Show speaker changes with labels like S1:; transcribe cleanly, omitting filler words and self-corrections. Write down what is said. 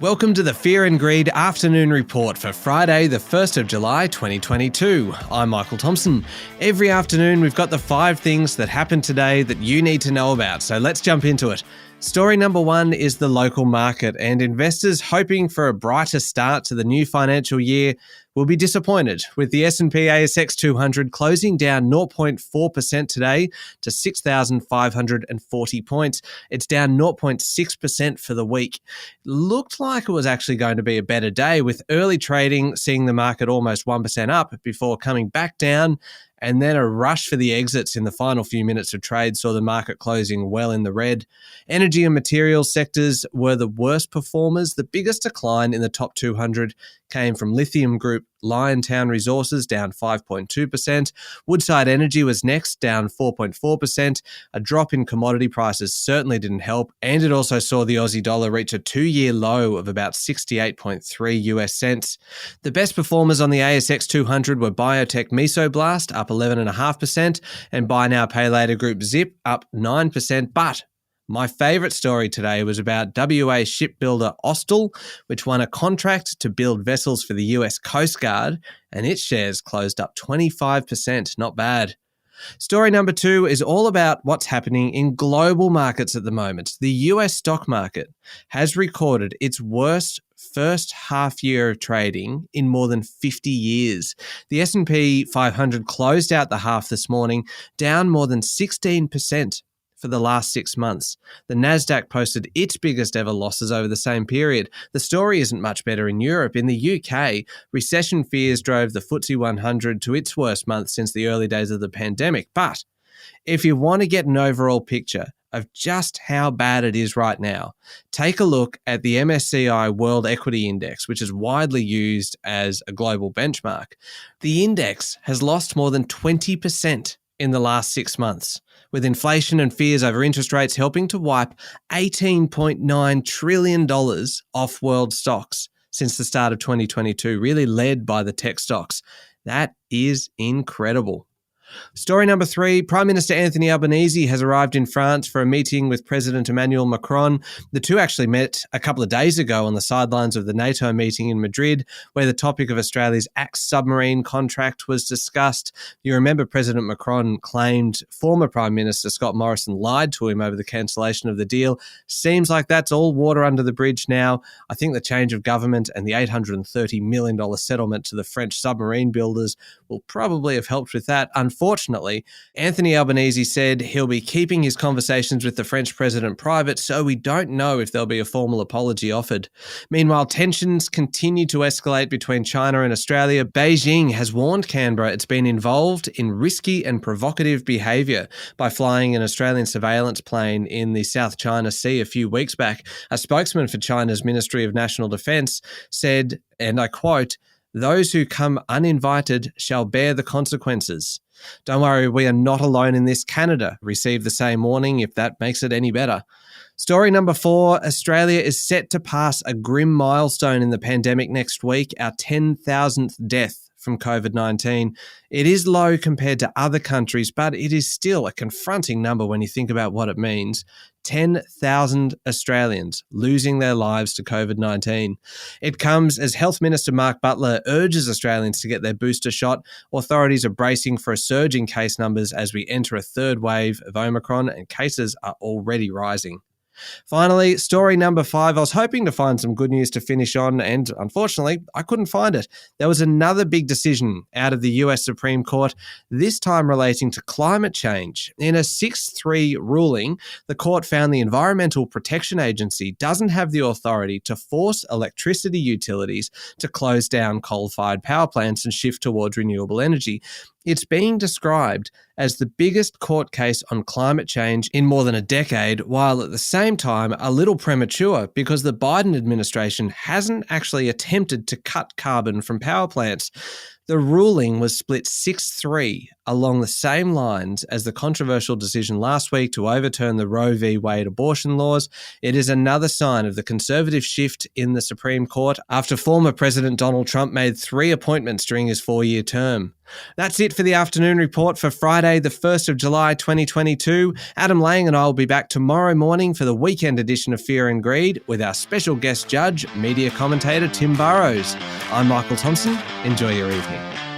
S1: Welcome to the Fear and Greed Afternoon Report for Friday, the 1st of July 2022. I'm Michael Thompson. Every afternoon we've got the 5 things that happened today that you need to know about, so let's jump into it. Story number 1 is the local market, and investors hoping for a brighter start to the new financial year will be disappointed, with the S&P/ASX 200 closing down 0.4% today to 6,540 points. It's down 0.6% for the week. Looked like it was actually going to be a better day, with early trading seeing the market almost 1% up before coming back down, and then a rush for the exits in the final few minutes of trade saw the market closing well in the red. Energy and materials sectors were the worst performers. The biggest decline in the top 200 came from Lithium Group, Liontown Resources, down 5.2%. Woodside Energy was next, down 4.4%. A drop in commodity prices certainly didn't help, and it also saw the Aussie dollar reach a 2-year low of about 68.3 US cents. The best performers on the ASX 200 were biotech Mesoblast, up 11.5%, and buy now, pay later group Zip, up 9%, but my favourite story today was about WA shipbuilder Austal, which won a contract to build vessels for the US Coast Guard, and its shares closed up 25%. Not bad. Story number 2 is all about what's happening in global markets at the moment. The US stock market has recorded its worst first half year of trading in more than 50 years. The S&P 500 closed out the half this morning down more than 16%. For the last 6 months. The Nasdaq posted its biggest ever losses over the same period. The story isn't much better in Europe. In the UK, recession fears drove the FTSE 100 to its worst month since the early days of the pandemic. But if you want to get an overall picture of just how bad it is right now, take a look at the MSCI World Equity Index, which is widely used as a global benchmark. The index has lost more than 20% in the last 6 months, with inflation and fears over interest rates helping to wipe $18.9 trillion off world stocks since the start of 2022, really led by the tech stocks. That is incredible. Story number 3, Prime Minister Anthony Albanese has arrived in France for a meeting with President Emmanuel Macron. The two actually met a couple of days ago on the sidelines of the NATO meeting in Madrid, where the topic of Australia's ACS submarine contract was discussed. You remember President Macron claimed former Prime Minister Scott Morrison lied to him over the cancellation of the deal. Seems like that's all water under the bridge now. I think the change of government and the $830 million settlement to the French submarine builders will probably have helped with that. Unfortunately, Anthony Albanese said he'll be keeping his conversations with the French president private, so we don't know if there'll be a formal apology offered. Meanwhile, tensions continue to escalate between China and Australia. Beijing has warned Canberra it's been involved in risky and provocative behaviour by flying an Australian surveillance plane in the South China Sea a few weeks back. A spokesman for China's Ministry of National Defence said, and I quote, "Those who come uninvited shall bear the consequences." Don't worry, we are not alone in this. Canada received the same warning, if that makes it any better. Story number 4, Australia is set to pass a grim milestone in the pandemic next week, our 10,000th death from COVID-19. It is low compared to other countries, but it is still a confronting number when you think about what it means. 10,000 Australians losing their lives to COVID-19. It comes as Health Minister Mark Butler urges Australians to get their booster shot. Authorities are bracing for a surge in case numbers as we enter a third wave of Omicron, and cases are already rising. Finally, story number 5. I was hoping to find some good news to finish on, and unfortunately, I couldn't find it. There was another big decision out of the US Supreme Court, this time relating to climate change. In a 6-3 ruling, the court found the Environmental Protection Agency doesn't have the authority to force electricity utilities to close down coal-fired power plants and shift towards renewable energy. It's being described as the biggest court case on climate change in more than a decade, while at the same time a little premature because the Biden administration hasn't actually attempted to cut carbon from power plants. The ruling was split 6-3 along the same lines as the controversial decision last week to overturn the Roe v. Wade abortion laws. It is another sign of the conservative shift in the Supreme Court after former President Donald Trump made 3 appointments during his 4-year term. That's it for the afternoon report for Friday, the 1st of July 2022. Adam Lang and I will be back tomorrow morning for the weekend edition of Fear and Greed with our special guest judge, media commentator Tim Burrows. I'm Michael Thompson. Enjoy your evening.